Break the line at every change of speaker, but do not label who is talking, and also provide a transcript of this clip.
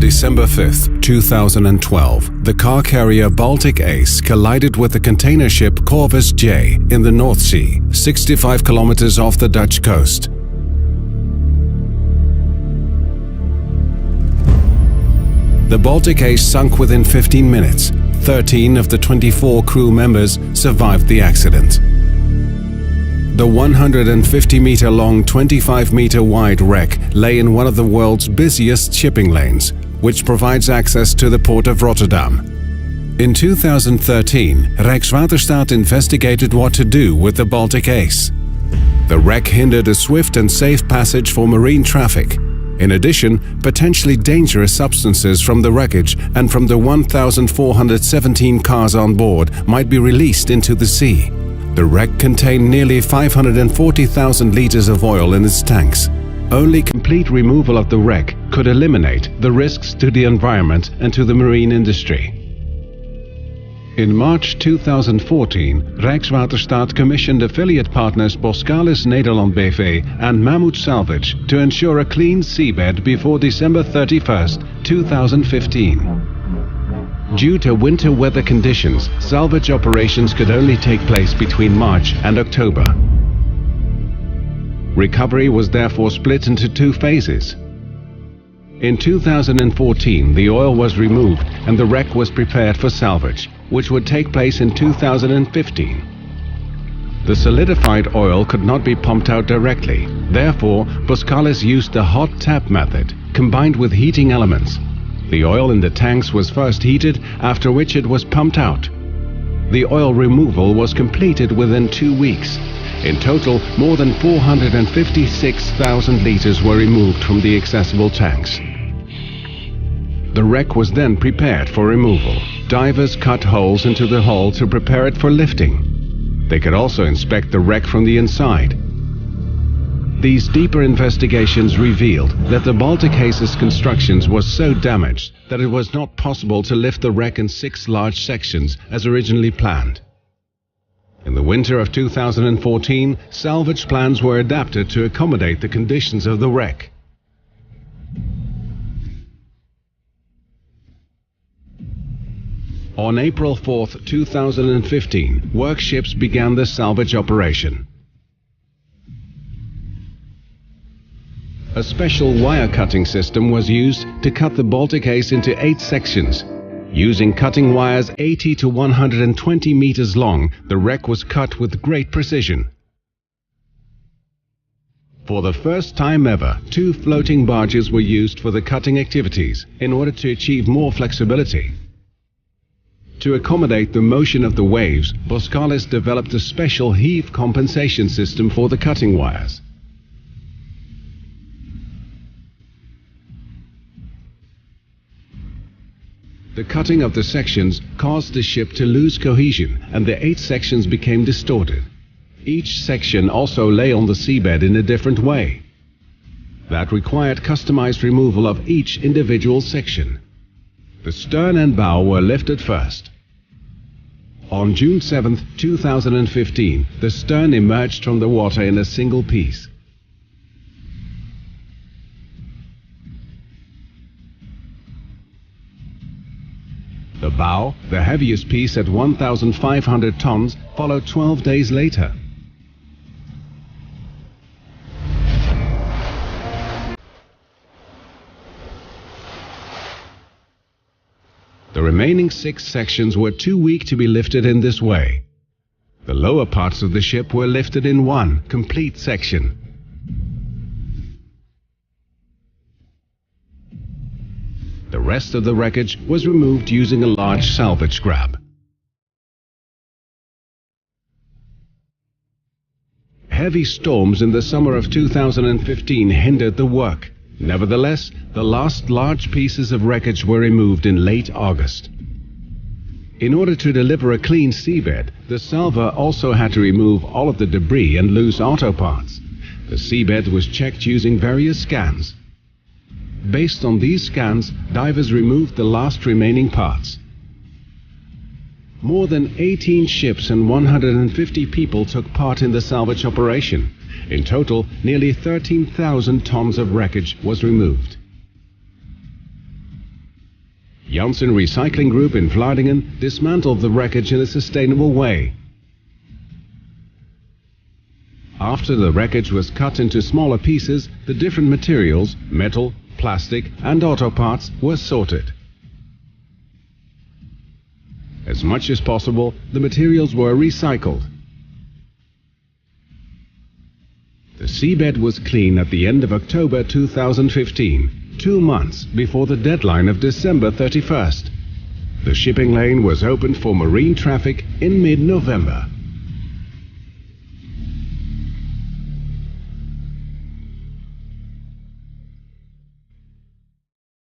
December 5, 2012, the car carrier Baltic Ace collided with the container ship Corvus J in the North Sea, 65 kilometers off the Dutch coast. The Baltic Ace sunk within 15 minutes. 13 of the 24 crew members survived the accident. The 150-meter-long, 25-meter-wide wreck lay in one of the world's busiest shipping lanes, which provides access to the port of Rotterdam. In 2013, Rijkswaterstaat investigated what to do with the Baltic Ace. The wreck hindered a swift and safe passage for marine traffic. In addition, potentially dangerous substances from the wreckage and from the 1,417 cars on board might be released into the sea. The wreck contained nearly 540,000 liters of oil in its tanks. Only complete removal of the wreck could eliminate the risks to the environment and to the marine industry. In March 2014, Rijkswaterstaat commissioned affiliate partners Boskalis Nederland BV and Mammoet Salvage to ensure a clean seabed before December 31, 2015. Due to winter weather conditions, salvage operations could only take place between March and October. Recovery was therefore split into two phases. In 2014, the oil was removed and the wreck was prepared for salvage, which would take place in 2015. The solidified oil could not be pumped out directly. Therefore, Boskalis used the hot tap method, combined with heating elements. The oil in the tanks was first heated, after which it was pumped out. The oil removal was completed within 2 weeks. In total, more than 456,000 liters were removed from the accessible tanks. The wreck was then prepared for removal. Divers cut holes into the hull to prepare it for lifting. They could also inspect the wreck from the inside. These deeper investigations revealed that the Baltic Ace's construction was so damaged that it was not possible to lift the wreck in 6 large sections as originally planned. In the winter of 2014, salvage plans were adapted to accommodate the conditions of the wreck. On April 4, 2015, workships began the salvage operation. A special wire cutting system was used to cut the Baltic Ace into 8 sections. Using cutting wires 80 to 120 meters long, the wreck was cut with great precision. For the first time ever, 2 floating barges were used for the cutting activities in order to achieve more flexibility. To accommodate the motion of the waves, Boskalis developed a special heave compensation system for the cutting wires. The cutting of the sections caused the ship to lose cohesion, and the 8 sections became distorted. Each section also lay on the seabed in a different way. That required customized removal of each individual section. The stern and bow were lifted first. On June 7, 2015, the stern emerged from the water in a single piece. The bow, the heaviest piece at 1,500 tons, followed 12 days later. The remaining 6 sections were too weak to be lifted in this way. The lower parts of the ship were lifted in one complete section. The rest of the wreckage was removed using a large salvage grab. Heavy storms in the summer of 2015 hindered the work. Nevertheless, the last large pieces of wreckage were removed in late August. In order to deliver a clean seabed, the salver also had to remove all of the debris and loose auto parts. The seabed was checked using various scans. Based on these scans, divers removed the last remaining parts. More than 18 ships and 150 people took part in the salvage operation. In total, nearly 13,000 tons of wreckage was removed. Janssen Recycling Group in Vlaardingen dismantled the wreckage in a sustainable way. After the wreckage was cut into smaller pieces, the different materials, metal, plastic and auto parts, were sorted. As much as possible, the materials were recycled. The seabed was clean at the end of October 2015, 2 months before the deadline of December 31st. The shipping lane was opened for marine traffic in mid-November.